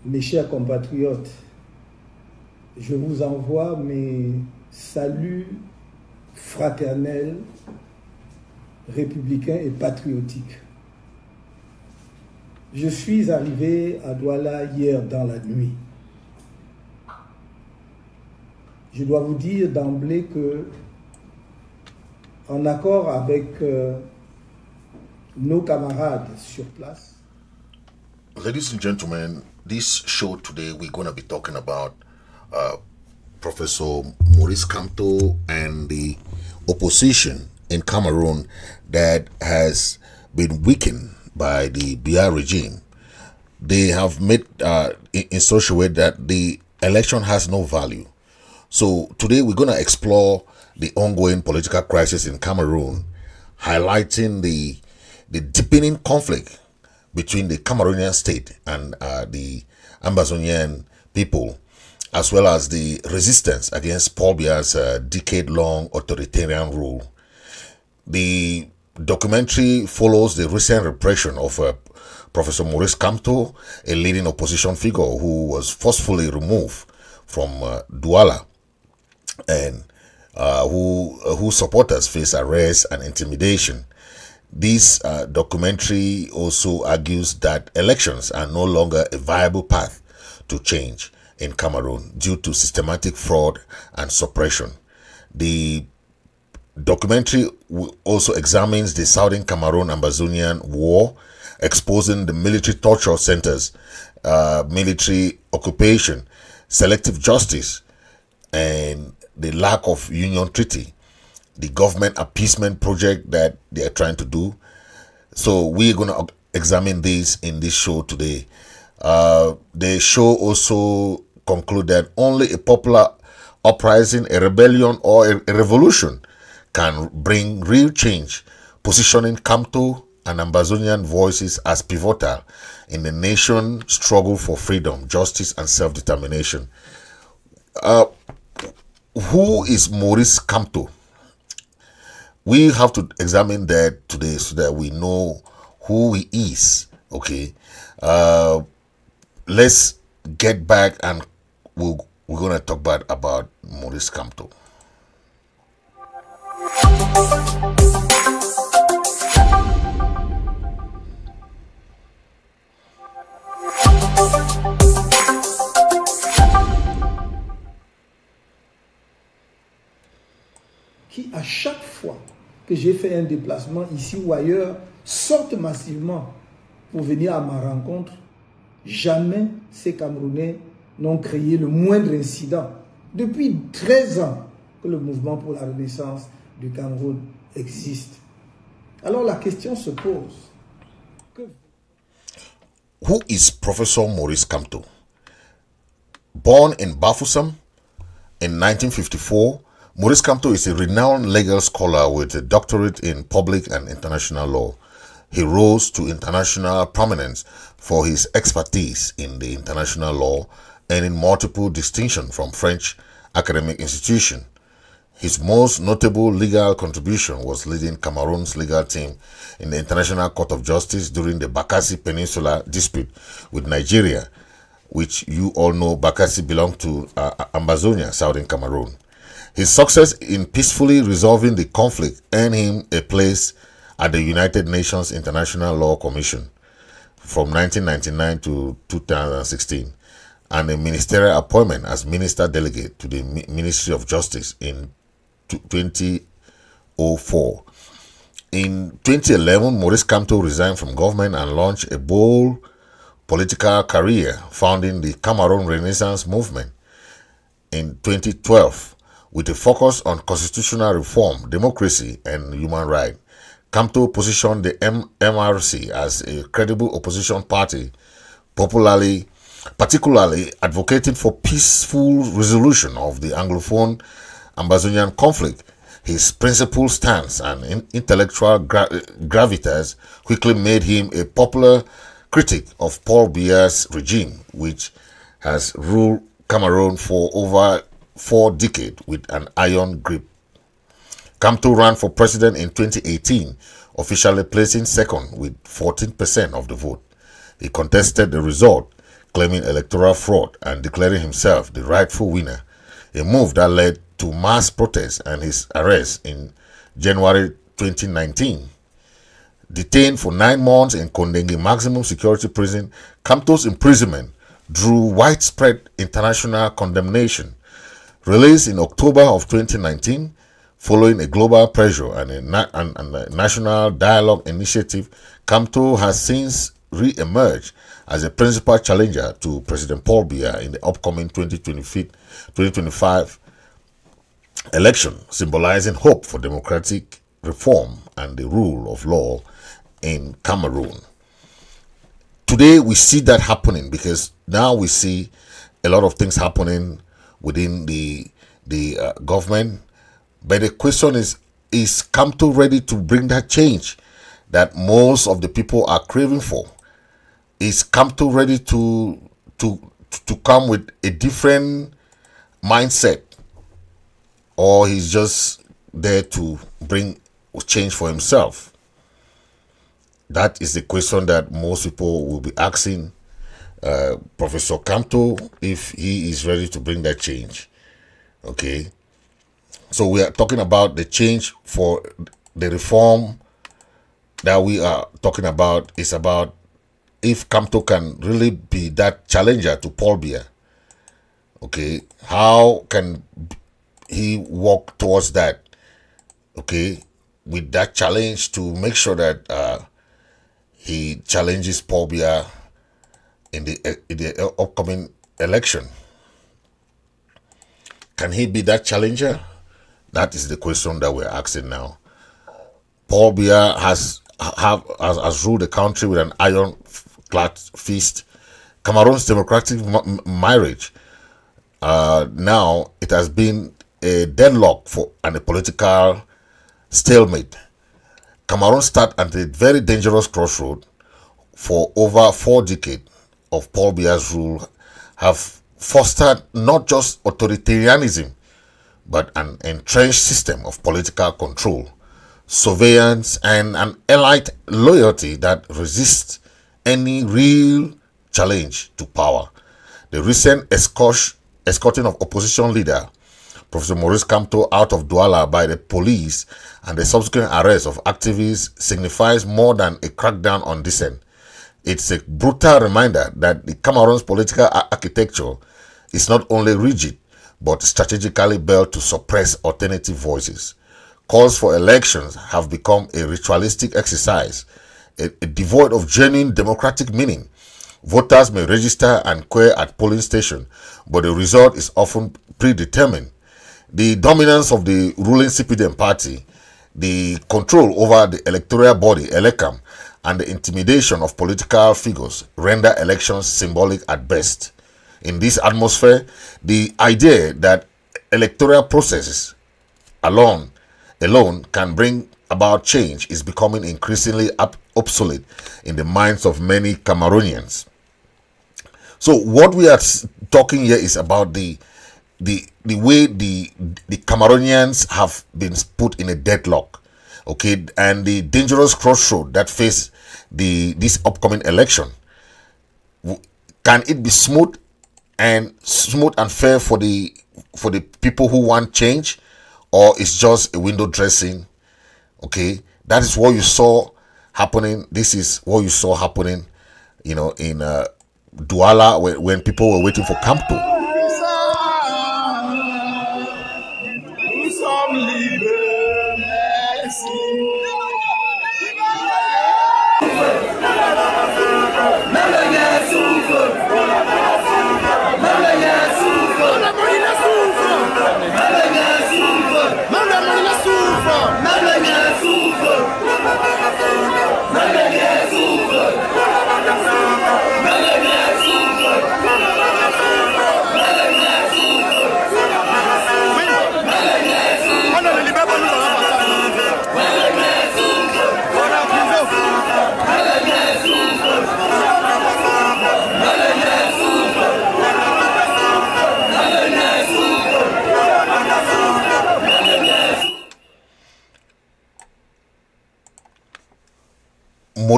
Mes chers compatriotes, je vous envoie mes saluts fraternels, républicains et patriotiques. Je suis arrivé à Douala hier dans la nuit. Je dois vous dire d'emblée que, en accord avec nos camarades sur place. Ladies and gentlemen, this show today we're going to be talking about Professor Maurice Kamto and the opposition in Cameroon that has been weakened by the Biya regime. They have made in such a way that the election has no value. So today we're going to explore the ongoing political crisis in Cameroon, highlighting the deepening conflict between the Cameroonian state and the Ambazonian people, as well as the resistance against Paul Biya's decade-long authoritarian rule. The documentary follows the recent repression of Professor Maurice Kamto, a leading opposition figure who was forcefully removed from Douala, and whose supporters face arrest and intimidation. This documentary also argues that elections are no longer a viable path to change in Cameroon due to systematic fraud and suppression. The documentary also examines the Southern Cameroon Ambazonian War, exposing the military torture centers, military occupation, selective justice, and the lack of union treaty, the government appeasement project that they are trying to do. So we're going to examine this in this show today. The show also concludes that only a popular uprising, a rebellion, or a revolution can bring real change, positioning Kamto and Ambazonian voices as pivotal in the nation's struggle for freedom, justice, and self-determination. Who is Maurice Kamto? We have to examine that today so that we know who he is. Okay, let's get back and we're going to talk about Maurice Kamto. Qui, à chaque fois que j'ai fait un déplacement ici ou ailleurs, sortent massivement pour venir à ma rencontre. Jamais ces Camerounais n'ont créé le moindre incident. Depuis 13 ans que le mouvement pour la renaissance du Cameroun existe. Alors la question se pose. Who is Professor Maurice Kamto? Born in Bafoussam in 1954, Maurice Kamto is a renowned legal scholar with a doctorate in public and international law. He rose to international prominence for his expertise in the international law, earning multiple distinctions from French academic institutions. His most notable legal contribution was leading Cameroon's legal team in the International Court of Justice during the Bakassi Peninsula dispute with Nigeria, which you all know Bakassi belonged to Ambazonia, southern Cameroon. His success in peacefully resolving the conflict earned him a place at the United Nations International Law Commission from 1999 to 2016, and a ministerial appointment as Minister Delegate to the Ministry of Justice in 2004. In 2011, Maurice Kamto resigned from government and launched a bold political career, founding the Cameroon Renaissance Movement. In 2012, with a focus on constitutional reform, democracy, and human rights, Kamto positioned the MRC as a credible opposition party, particularly advocating for peaceful resolution of the Anglophone Ambazonian conflict. His principled stance and intellectual gravitas quickly made him a popular critic of Paul Biya's regime, which has ruled Cameroon for over 4 decades with an iron grip. Kamto ran for president in 2018, officially placing second with 14% of the vote. He contested the result, claiming electoral fraud and declaring himself the rightful winner, a move that led to mass protests and his arrest in January 2019. Detained for 9 months in Kondengi maximum security prison, Kamto's imprisonment drew widespread international condemnation. Released in October of 2019, following a global pressure and a national dialogue initiative, Kamto has since re-emerged as a principal challenger to President Paul Biya in the upcoming 2025 election, symbolizing hope for democratic reform and the rule of law in Cameroon. Today we see that happening because now we see a lot of things happening within the government. But the question is Kamto ready to bring that change that most of the people are craving for? Is Kamto ready to come with a different mindset, or he's just there to bring change for himself? That is the question that most people will be asking Professor Kamto, if he is ready to bring that change. Okay, so we are talking about the change for the reform that we are talking about. Is about if Kamto can really be that challenger to Paul Biya. Okay, how can he walk towards that? Okay, with that challenge to make sure that he challenges Paul Biya in the upcoming election. Can he be that challenger? That is the question that we're asking now. Paul Biya has ruled the country with an iron-clad fist. Cameroon's democratic marriage, now it has been a deadlock and a political stalemate. Cameroon started at a very dangerous crossroad. For over 4 decades of Paul Biya's rule have fostered not just authoritarianism, but an entrenched system of political control, surveillance, and an elite loyalty that resists any real challenge to power. The recent escorting of opposition leader Professor Maurice Kamto out of Douala by the police and the subsequent arrest of activists signifies more than a crackdown on dissent. It's a brutal reminder that the Cameroon's political architecture is not only rigid, but strategically built to suppress alternative voices. Calls for elections have become a ritualistic exercise, devoid of genuine democratic meaning. Voters may register and queue at polling stations, but the result is often predetermined. The dominance of the ruling CPDM party, the control over the electoral body, Elecam, and the intimidation of political figures render elections symbolic at best. In this atmosphere, the idea that electoral processes alone can bring about change is becoming increasingly obsolete in the minds of many Cameroonians. So what we are talking here is about the way the Cameroonians have been put in a deadlock, okay, and the dangerous crossroad that face this upcoming election. Can it be smooth and fair for the people who want change, or it's just a window dressing? Okay, that is what you saw happening. This is what you saw happening, in Douala when people were waiting for Kamto.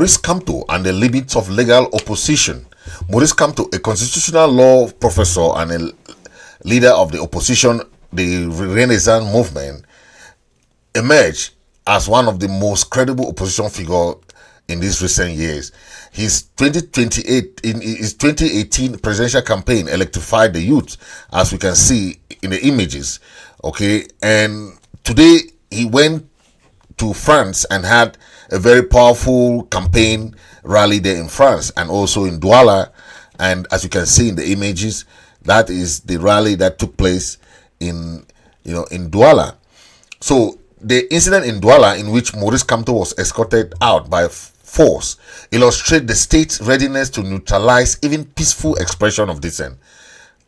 Maurice Kamto and the limits of legal opposition. Maurice Kamto, a constitutional law professor and a leader of the opposition, the Renaissance movement, emerged as one of the most credible opposition figures in these recent years. His 2018 presidential campaign electrified the youth, as we can see in the images. Okay, and today he went to France and had a very powerful campaign rally there in France and also in Douala. And as you can see in the images, that is the rally that took place in Douala. So the incident in Douala, in which Maurice Kamto was escorted out by force, illustrates the state's readiness to neutralize even peaceful expression of dissent.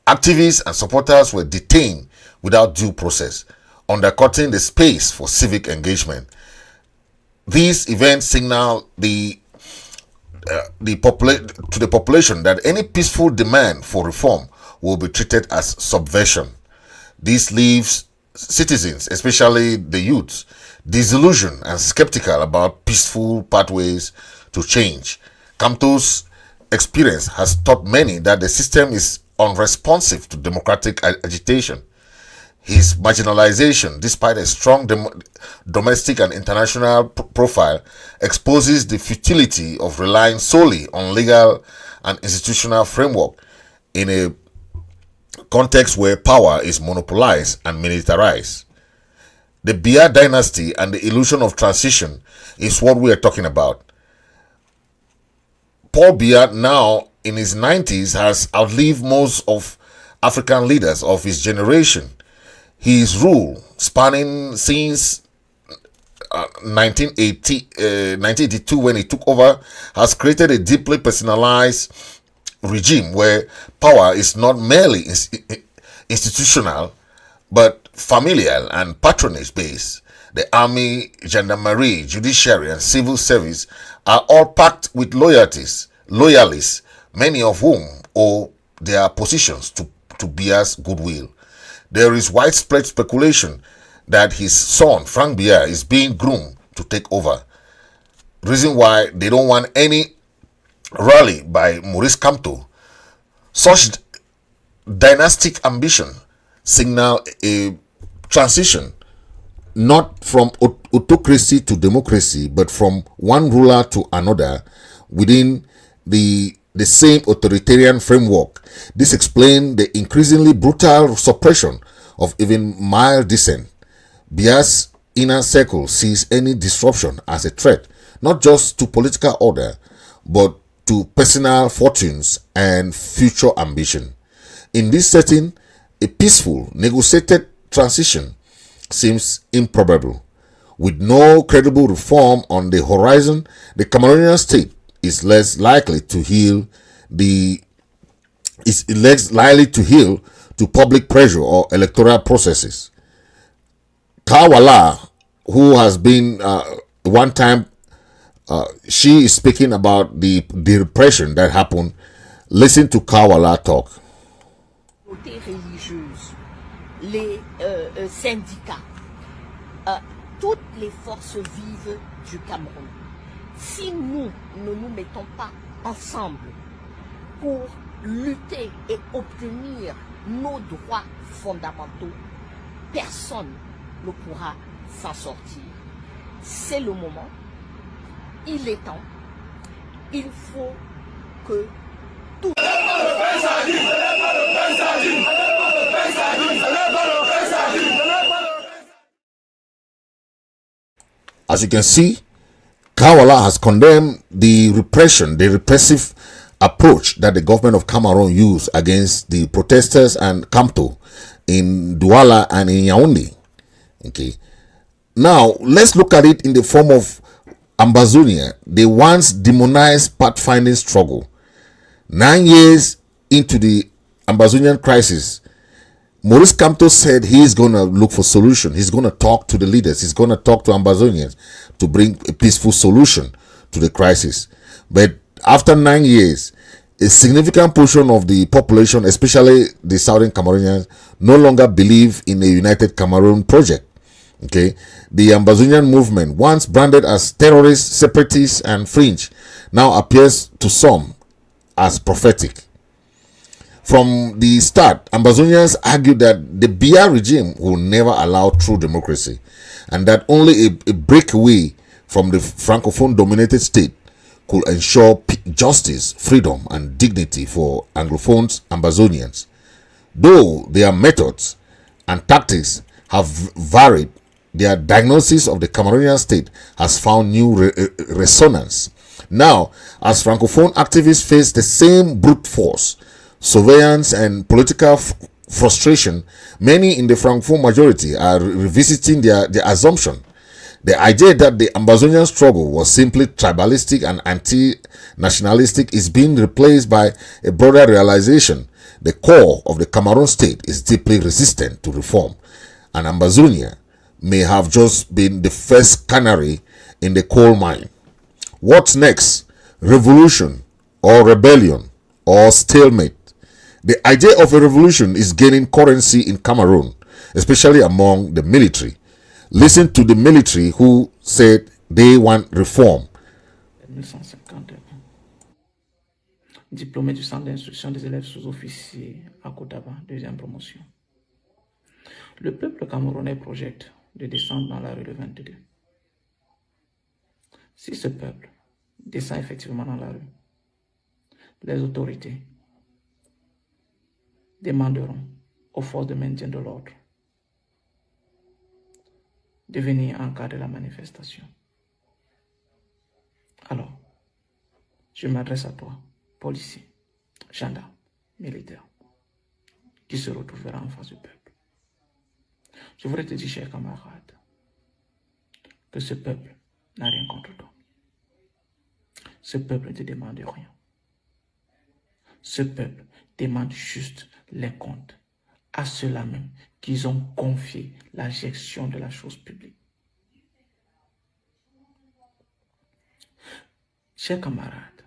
Activists and supporters were detained without due process, undercutting the space for civic engagement. These events signal to the population that any peaceful demand for reform will be treated as subversion. This leaves citizens, especially the youth, disillusioned and skeptical about peaceful pathways to change. Kamto's experience has taught many that the system is unresponsive to democratic agitation. His marginalization, despite a strong domestic and international profile, exposes the futility of relying solely on legal and institutional framework in a context where power is monopolized and militarized. The Biya dynasty and the illusion of transition is what we are talking about. Paul Biya, now in his 90s, has outlived most of African leaders of his generation. His rule, spanning since 1982 when he took over, has created a deeply personalized regime where power is not merely institutional but familial and patronage based. The army, gendarmerie, judiciary and civil service are all packed with loyalists, many of whom owe their positions to Biya's goodwill. There is widespread speculation that his son, Frank Biya, is being groomed to take over. Reason why they don't want any rally by Maurice Kamto. Such dynastic ambition signal a transition not from autocracy to democracy, but from one ruler to another within the same authoritarian framework. This explains the increasingly brutal suppression of even mild dissent. Biya's inner circle sees any disruption as a threat, not just to political order, but to personal fortunes and future ambition. In this setting, a peaceful, negotiated transition seems improbable. With no credible reform on the horizon, the Cameroonian state is less likely to heal to public pressure or electoral processes. Kawala, who has been one time, she is speaking about the repression that happened. Listen to Kawala talk. Les syndicats, toutes les forces vives du Cameroun. Si nous ne nous mettons pas ensemble pour lutter et obtenir nos droits fondamentaux, personne ne pourra s'en sortir. C'est le moment, il est temps, il faut que tout... As you can see, Kawala has condemned the repressive approach that the government of Cameroon used against the protesters and Kamto in Douala and in Yaoundé. Okay. Now, let's look at it in the form of Ambazonia, the once demonized pathfinding struggle. 9 years into the Ambazonian crisis, Maurice Kamto said he's going to look for solution. He's going to talk to the leaders. He's going to talk to Ambazonians to bring a peaceful solution to the crisis. But after 9 years, a significant portion of the population, especially the southern Cameroonians, no longer believe in a united Cameroon project. Okay, the Ambazonian movement, once branded as terrorist, separatist, and fringe, now appears to some as prophetic. From the start, Ambazonians argued that the Biya regime will never allow true democracy, and that only a breakaway from the Francophone dominated state could ensure justice, freedom, and dignity for Anglophones Ambazonians. Though their methods and tactics have varied, their diagnosis of the Cameroonian state has found new resonance. Now, as Francophone activists face the same brute force, surveillance, and political frustration, many in the Francophone majority are revisiting their assumption. The idea that the Ambazonian struggle was simply tribalistic and anti-nationalistic is being replaced by a broader realization. The core of the Cameroon state is deeply resistant to reform, and Ambazonia may have just been the first canary in the coal mine. What's next? Revolution or rebellion or stalemate? The idea of a revolution is gaining currency in Cameroon, especially among the military. Listen to the military who said they want reform. 1951. Diplômé du centre d'instruction des élèves sous-officiers à Kotaba, deuxième promotion. Le peuple camerounais projette de descendre dans la rue le 22. Si ce peuple descend effectivement dans la rue, les autorités demanderont aux forces de maintien de l'ordre de venir en cas de la manifestation. Alors, je m'adresse à toi, policier, gendarme, militaire, qui se retrouvera en face du peuple. Je voudrais te dire, chers camarades, que ce peuple n'a rien contre toi. Ce peuple ne te demande rien. Ce peuple demande juste les comptes à ceux-là même qu'ils ont confié la gestion de la chose publique. Chers camarades,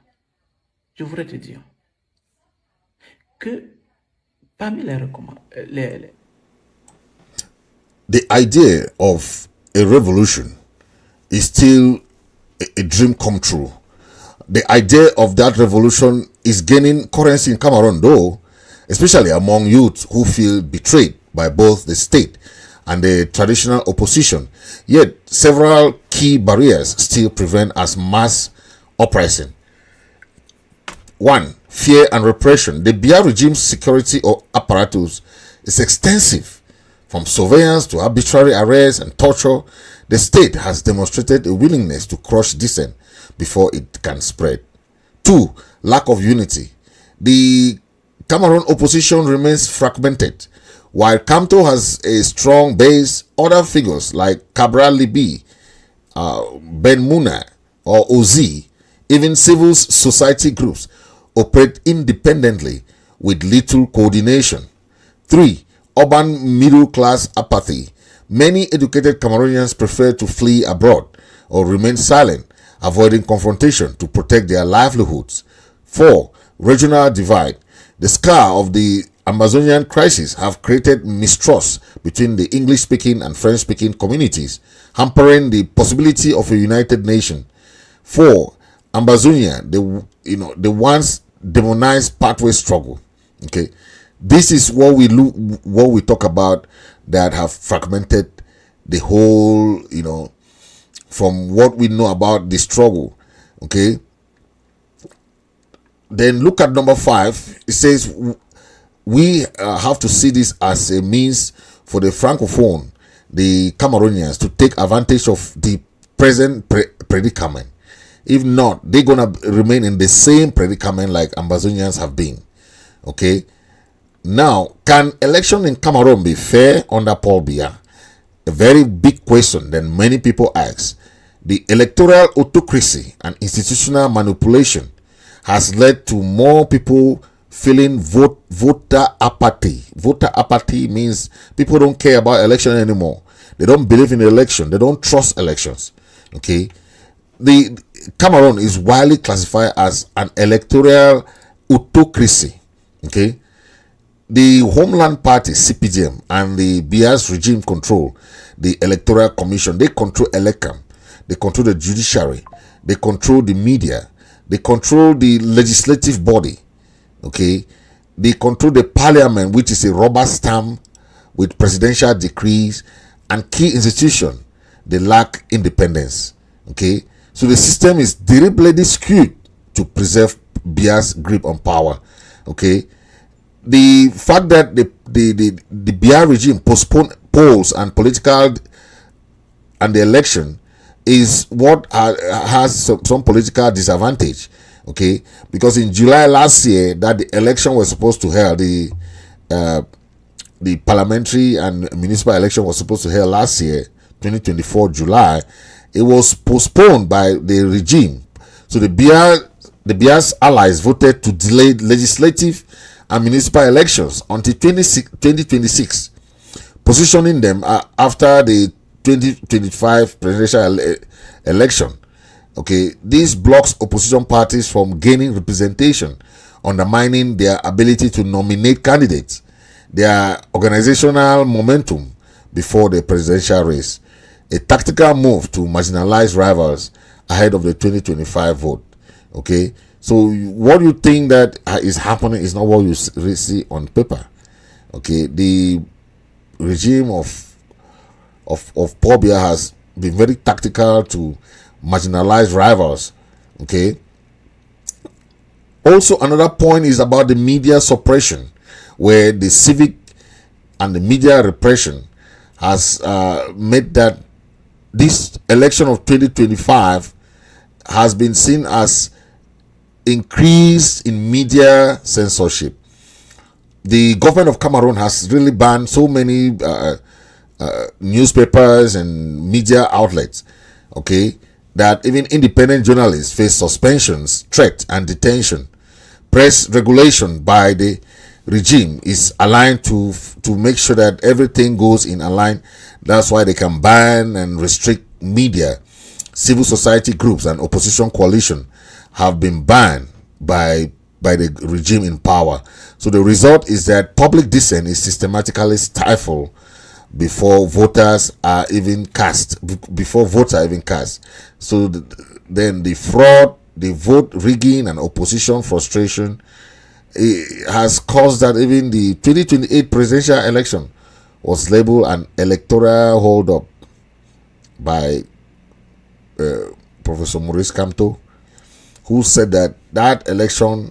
je voudrais te dire que parmi les recommandations, the idea of a revolution is still a dream come true. The idea of that revolution is gaining currency in Cameroon, though, especially among youth who feel betrayed by both the state and the traditional opposition. Yet, several key barriers still prevent as mass uprising. 1. Fear and repression. The Biya regime's security or apparatus is extensive. From surveillance to arbitrary arrests and torture, the state has demonstrated a willingness to crush dissent before it can spread. 2. Lack of unity. The Cameroon opposition remains fragmented. While Kamto has a strong base, other figures like Cabral Libi, Ben Muna, or Ozi, even civil society groups, operate independently with little coordination. 3. Urban middle-class apathy. Many educated Cameroonians prefer to flee abroad or remain silent, avoiding confrontation to protect their livelihoods. 4. Regional divide. The scar of the Ambazonian crisis have created mistrust between the English-speaking and French-speaking communities, hampering the possibility of a united nation. 4. Ambazonia, the once demonized pathway struggle. Okay, this is what we talk about that have fragmented the whole, from what we know about the struggle. Okay. Then look at number 5. It says we have to see this as a means for the Francophone, the Cameroonians, to take advantage of the present predicament. If not, they're gonna remain in the same predicament like Ambazonians have been. Okay. Now, can election in Cameroon be fair under Paul Biya? A very big question that many people ask. The electoral autocracy and institutional manipulation has led to more people feeling voter apathy. Voter apathy means people don't care about election anymore. They don't believe in election. They don't trust elections. Okay. The Cameroon is widely classified as an electoral autocracy. Okay. the Homeland Party, CPDM, and the Biya's regime control the Electoral Commission. They control ELECAM. They control the judiciary. They control the media. They control the legislative body. Okay? They control the parliament, which is a rubber stamp with presidential decrees and key institutions. They lack independence. Okay? So the system is deliberately skewed to preserve Biya's grip on power. Okay? The fact that the Biya regime postponed polls and political and the election is what has some political disadvantage. Okay, because in July last year that the election was supposed to hold, the parliamentary and municipal election was supposed to hold last year, 2024 July, it was postponed by the regime. So the Biya's allies voted to delay legislative and municipal elections until 2026, positioning them after the 2025 presidential election. Okay, this blocks opposition parties from gaining representation, undermining their ability to nominate candidates, their organizational momentum before the presidential race. A tactical move to marginalize rivals ahead of the 2025 vote. Okay, so what you think that is happening is not what you see on paper. Okay, the regime of Paul Biya has been very tactical to marginalize rivals. Okay. Also, another point is about the media suppression, where the civic and the media repression has made that this election of 2025 has been seen as increase in media censorship. The government of Cameroon has really banned so many newspapers and media outlets, okay, that even independent journalists face suspensions, threat, and detention. Press regulation by the regime is aligned to make sure that everything goes in line. That's why they can ban and restrict media. Civil society groups and opposition coalition have been banned by the regime in power. So the result is that public dissent is systematically stifled before voters are even cast. So then the fraud, the vote rigging, and opposition frustration has caused that even the 2028 presidential election was labeled an electoral hold-up by Professor Maurice Kamto, who said that election,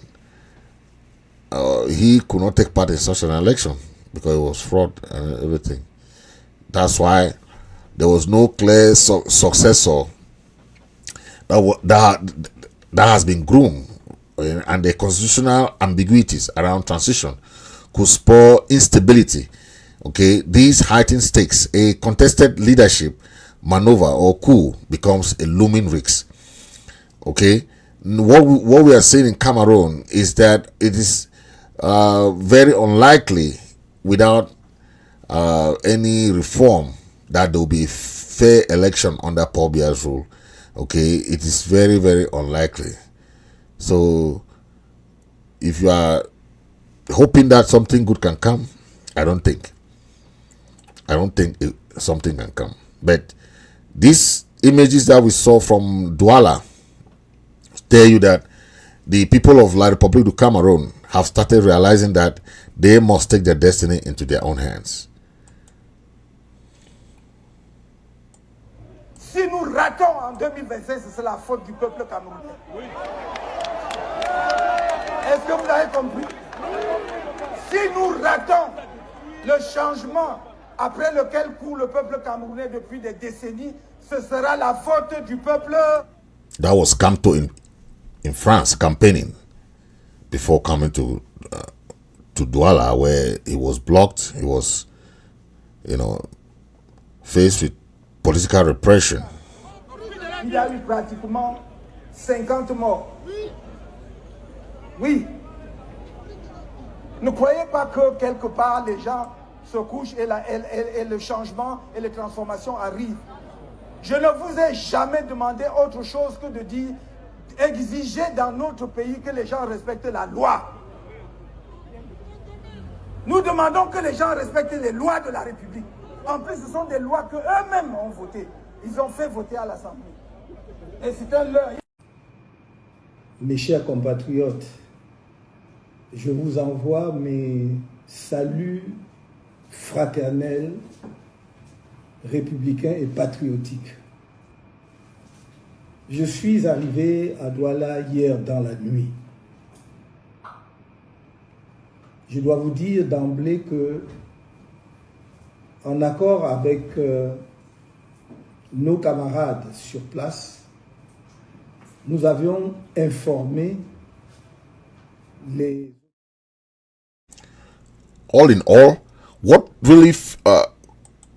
he could not take part in such an election because it was fraud and everything. That's why there was no clear successor that has been groomed, and the constitutional ambiguities around transition could spur instability. Okay, these heightened stakes, a contested leadership maneuver or coup becomes a looming risk. Okay, what we are seeing in Cameroon is that it is very unlikely, without any reform, that there will be fair election under Paul Biya's rule. Okay, it is very, very unlikely. So if you are hoping that something good can come, I don't think something can come. But these images that we saw from Douala tell you that the people of La République du Cameroon have started realizing that they must take their destiny into their own hands. Si nous ratons en 2025, c'est la faute du peuple camerounais. Oui. Est-ce que vous avez compris? Si nous ratons le changement après lequel court le peuple camerounais depuis des décennies, ce sera la faute du peuple. That was Kamto in France campaigning before coming to Douala, where he was blocked. He was, faced with political repression. Il y a eu pratiquement 50 morts. Oui. Ne croyez pas que quelque part les gens se couchent et le changement et les transformations arrivent. Je ne vous ai jamais demandé autre chose que de dire, exiger dans notre pays que les gens respectent la loi. Nous demandons que les gens respectent les lois de la République. En plus, ce sont des lois qu'eux-mêmes ont votées. Ils ont fait voter à l'Assemblée. Et c'est un leurre. Mes chers compatriotes, je vous envoie mes saluts fraternels, républicains et patriotiques. Je suis arrivé à Douala hier dans la nuit. Je dois vous dire d'emblée que, en accord avec nos camarades sur place, nous avions informé les... All in all, what really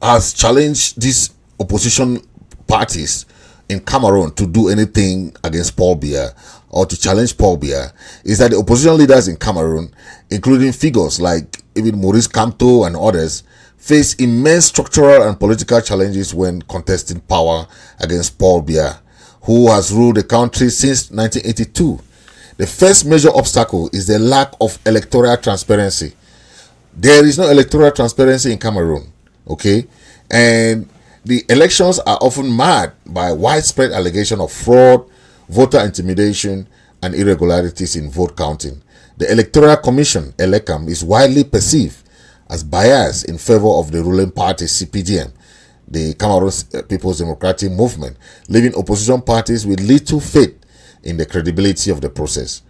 has challenged these opposition parties in Cameroon to do anything against Paul Biya or to challenge Paul Biya is that the opposition leaders in Cameroon, including figures like even Maurice Kamto and others, face immense structural and political challenges when contesting power against Paul Biya, who has ruled the country since 1982. The first major obstacle is the lack of electoral transparency. There is no electoral transparency in Cameroon, okay? And the elections are often marred by widespread allegation of fraud, voter intimidation, and irregularities in vote counting. The Electoral Commission, ELECAM, is widely perceived as biased in favor of the ruling party CPDM, the Cameroon People's Democratic Movement, leaving opposition parties with little faith in the credibility of the process.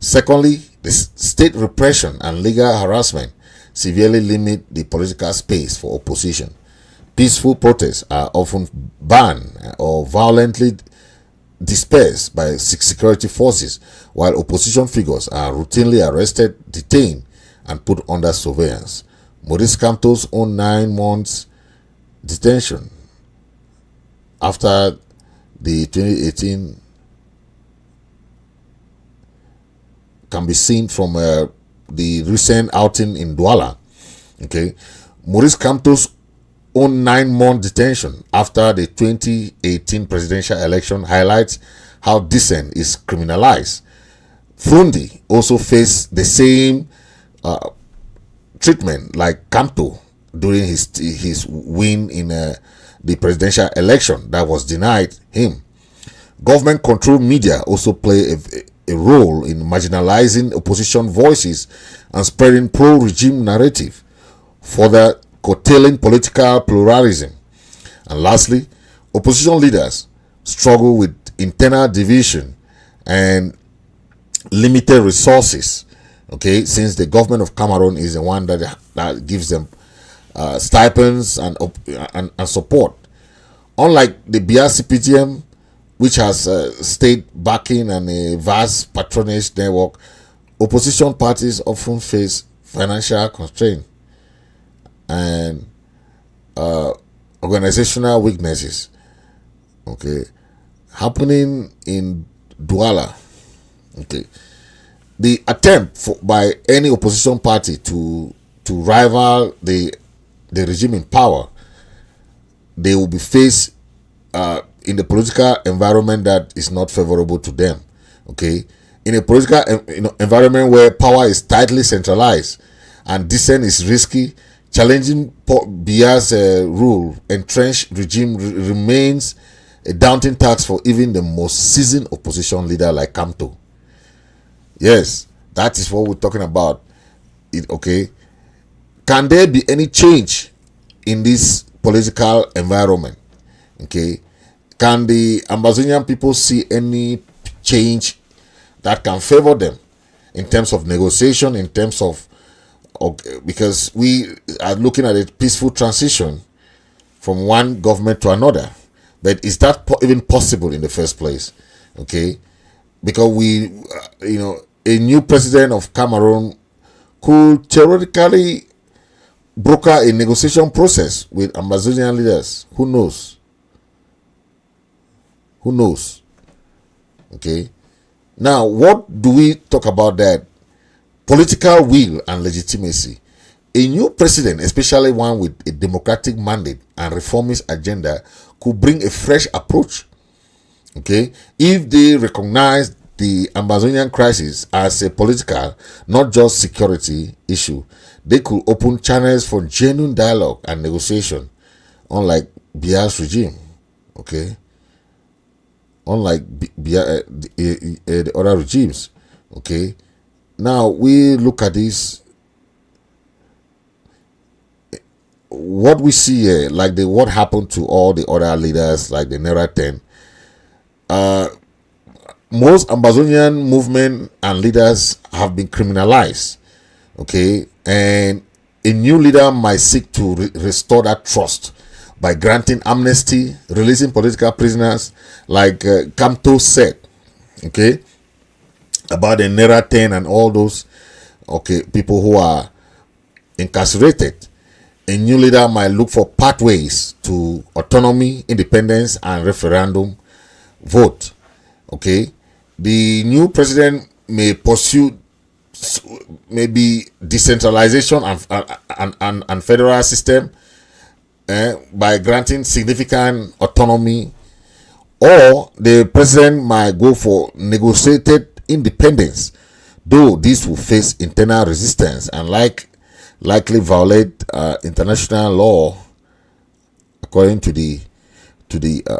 Secondly, the state repression and legal harassment severely limit the political space for opposition. Peaceful protests are often banned or violently dispersed by security forces, while opposition figures are routinely arrested, detained, and put under surveillance. Maurice Kamto's own 9 months detention after the 2018 can be seen from the recent outing in Douala. Okay, Maurice Kamto's own 9-month detention after the 2018 presidential election highlights how dissent is criminalized. Fundi also faced the same treatment like Kamto during his win in the presidential election that was denied him. Government-controlled media also play a role in marginalizing opposition voices and spreading pro-regime narrative, further curtailing political pluralism. And lastly, opposition leaders struggle with internal division and limited resources, okay, since the government of Cameroon is the one that gives them stipends and support. Unlike the Biya CPTM, which has state backing and a vast patronage network, opposition parties often face financial constraints and organizational weaknesses, okay, happening in Douala. Okay, the attempt by any opposition party to rival the regime in power, they will be faced in the political environment that is not favorable to them. Okay, in a political environment where power is tightly centralized and dissent is risky, challenging Biya's rule, entrenched regime remains a daunting task for even the most seasoned opposition leader like Kamto. Yes, that is what we're talking about. Okay, can there be any change in this political environment? Okay, can the Amazonian people see any change that can favor them in terms of negotiation, in terms of, okay, because we are looking at a peaceful transition from one government to another, but is that even possible in the first place? Okay, because we, a new president of Cameroon could theoretically broker a negotiation process with Amazonian leaders. Who knows? Who knows? Okay. Now, what do we talk about that? Political will and legitimacy. A new president, especially one with a democratic mandate and reformist agenda, could bring a fresh approach. Okay, if they recognize the Ambazonian crisis as a political, not just security issue, they could open channels for genuine dialogue and negotiation, unlike Biya's regime. Okay, unlike the other regimes. Okay, now we look at this. What we see here, like what happened to all the other leaders, like the Nera 10. Most Ambazonian movement and leaders have been criminalized. Okay, and a new leader might seek to restore that trust by granting amnesty, releasing political prisoners, like Kamto said. Okay, about the Nera 10 and all those people who are incarcerated. A new leader might look for pathways to autonomy, independence, and referendum vote. Okay, the new president may pursue maybe decentralization and federal system by granting significant autonomy, or the president might go for negotiated independence, though this will face internal resistance and likely violate international law according to the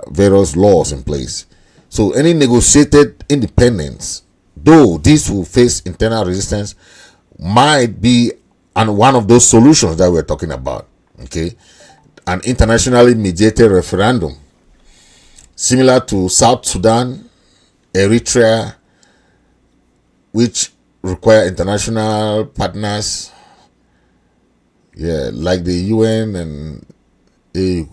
various laws in place. So any negotiated independence, though this will face internal resistance, might be one of those solutions that we're talking about. Okay, an internationally mediated referendum similar to South Sudan, Eritrea, which require international partners, like the UN and EU.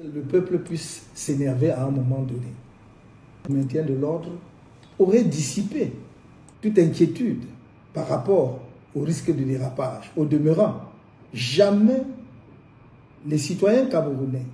Le peuple puisse s'énerver à un moment donné. Le maintien de l'ordre aurait dissipé toute inquiétude par rapport au risque de dérapage. Au demeurant, jamais les citoyens camerounais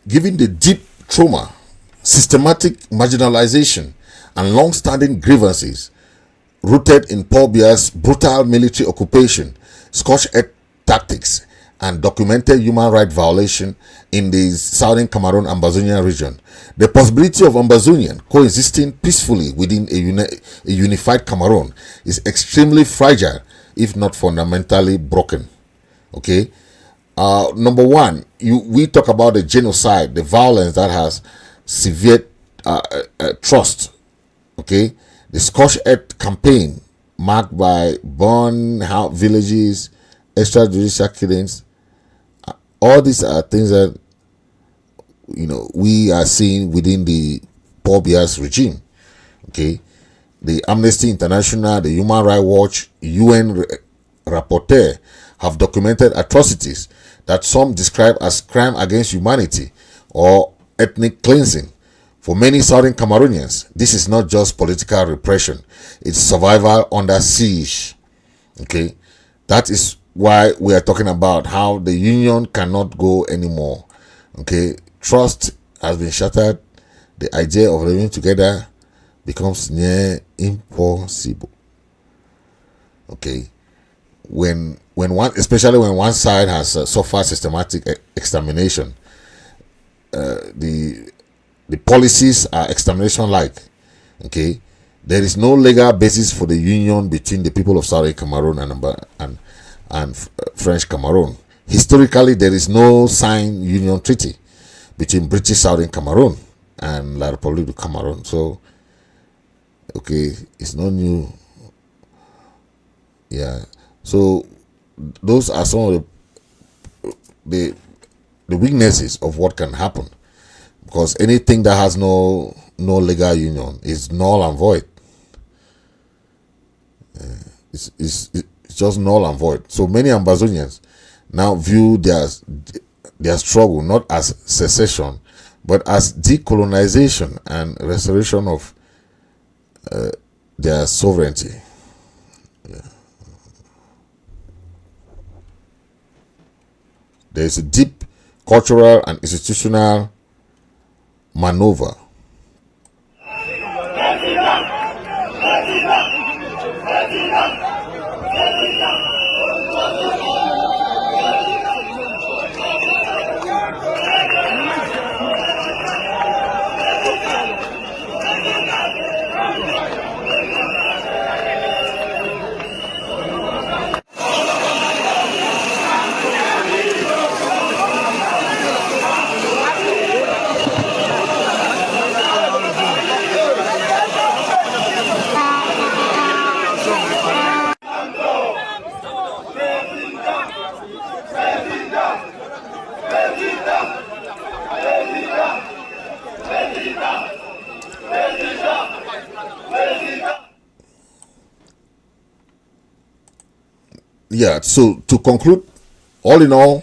Given the deep trauma, systematic marginalization, and long-standing grievances rooted in Paul Biya's brutal military occupation, scorched earth tactics, and documented human rights violation in the southern Cameroon Ambazonian region, the possibility of Ambazonian coexisting peacefully within a unified Cameroon is extremely fragile, if not fundamentally broken. Okay. Number one, we talk about the genocide, the violence that has severed trust. Okay, the Scorched Earth campaign marked by burned out villages, extrajudicial killings. All these are things that we are seeing within the Paul Biya's regime. Okay, the Amnesty International, the Human Rights Watch, UN rapporteur have documented atrocities that some describe as crime against humanity or ethnic cleansing. For many southern Cameroonians, this is not just political repression, it's survival under siege. Okay, that is why we are talking about how the union cannot go anymore. Okay, trust has been shattered. The idea of living together becomes near impossible. Okay, especially when one side has suffered systematic extermination, the policies are extermination-like. Okay, there is no legal basis for the union between the people of Southern Cameroon and French Cameroon. Historically, there is no signed union treaty between British Southern Cameroon and La République du Cameroon. So, okay, it's not new. Yeah. So those are some of the weaknesses of what can happen, because anything that has no no legal union. It's null and void. It's just null and void. So many Ambazonians now view their struggle not as secession, but as decolonization and restoration of their sovereignty. Yeah. There is a deep cultural and institutional maneuver. Yeah, so to conclude, all in all,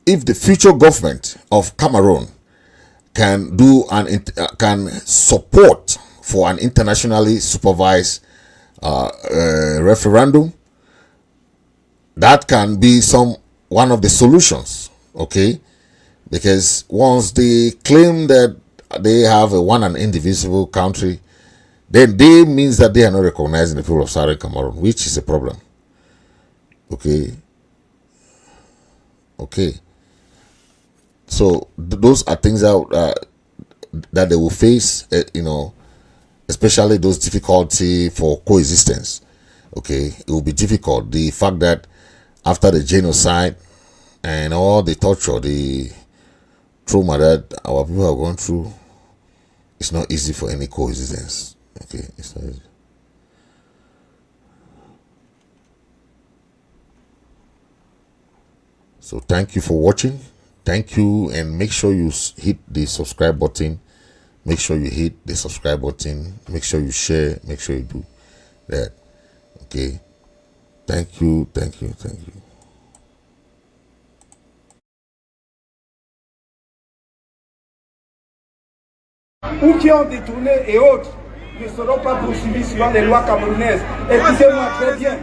if the future government of Cameroon can can support for an internationally supervised referendum, that can be one of the solutions, okay? Because once they claim that they have a one and indivisible country, then they means that they are not recognizing the people of Southern Cameroon, which is a problem. Okay. So those are things that they will face, especially those difficulty for coexistence. Okay, it will be difficult. The fact that after the genocide and all the torture, the trauma that our people have gone through, it's not easy for any coexistence. Okay, it's not easy. So thank you for watching. Thank you, and make sure you hit the subscribe button. Make sure you hit the subscribe button. Make sure you share. Make sure you do that. Okay. Thank you. Ou qui ont détourné et autres ne seront pas poursuivis suivant les lois camerounaises. Écoutez-moi très bien.